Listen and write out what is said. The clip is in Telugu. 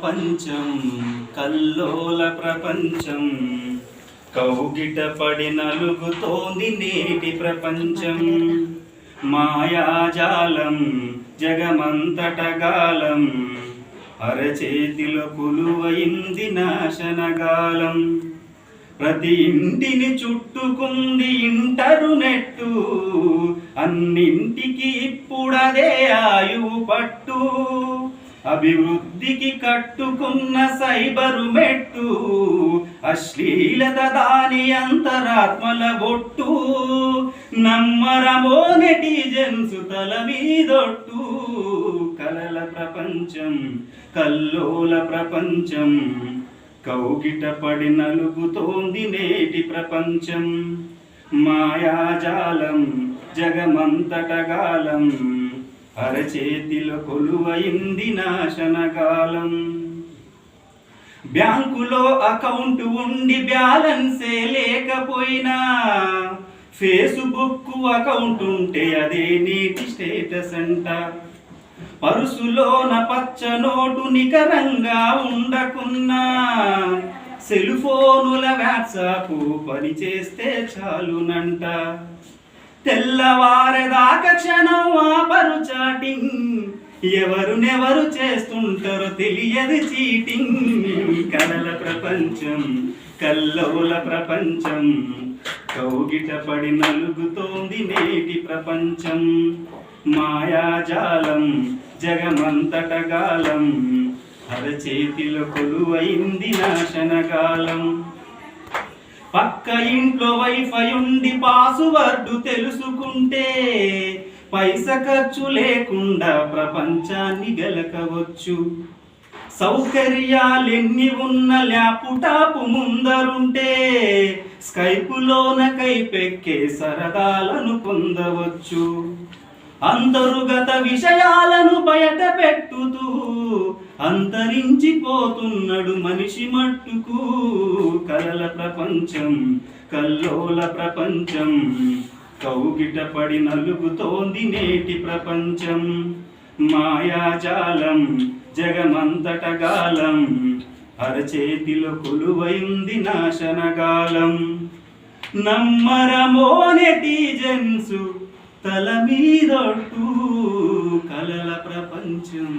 ప్రపంచం కల్లోల ప్రపంచం కౌగిట పడి నలుగుతోంది నేటి ప్రపంచం మాయాజాలం జగమంతటగాలం అరచేతిలో కొలువైంది నాశనగాలం ప్రతి ఇంటిని చుట్టుకుంది ఇంటర్నెట్టు అన్నింటికి ఇప్పుడదే ఆయువు పట్టు అభివృద్ధికి కట్టుకున్న సైబరు మెట్టు అశ్లీలత దాని అంతరాత్మల బొట్టు నమ్మరమో నెటిజన్స్ తల మీదొట్టు కలల ప్రపంచం కల్లోల ప్రపంచం కౌగిట పడి నలుగుతోంది నేటి ప్రపంచం మాయాజాలం జగమంతటగాలం అరచేతిలో కొలువైంది నాశనగాలం బ్యాంకులో అకౌంట్ ఉండి బ్యాలెన్సే లేకపోయినా ఫేస్బుక్ అకౌంట్ ఉంటే అదే నీటి స్టేటస్ అంట పరుసులోన పచ్చ నోటు నికరంగా ఉండకున్నా సెల్ ఫోనుల వాట్సాప్ పనిచేస్తే చాలునంట తెల్లవారేదాకా క్షణం ఆపరు చాటింగ్ ఎవరునెవరు చేస్తుంటారో తెలియదు చీటింగ్ కలల ప్రపంచం కల్లోల ప్రపంచం కౌగిట పడి నలుగుతోంది నేటి ప్రపంచం మాయాజాలం జగమంతటగాలం అరచేతిలో కొలువైంది నాశనగాలం పక్క ఇంట్లో వైఫై ఉండి పాసువర్డు తెలుసుకుంటే పైస ఖర్చు లేకుండా ప్రపంచాన్ని గెలకవచ్చు సౌకర్యాలెన్ని ఉన్న ల్యాప్టాప్ ముందరుంటే స్కైపులోన కైపెక్కే సరదాలను పొందవచ్చు అంతర్గత విషయాలను బయట పెట్టుతూ అంతరించిపోతున్నాడు మనిషి మట్టుకు కలల ప్రపంచం కల్లోల ప్రపంచం కౌగిట పడి నలుగుతోంది నేటి ప్రపంచం మాయాజాలం జగమంతటగాలం అరచేతిలో కొలువైంది నాశనగాలం నమ్మరమో నెటిజన్స్ తల మీదొట్టు కలల ప్రపంచం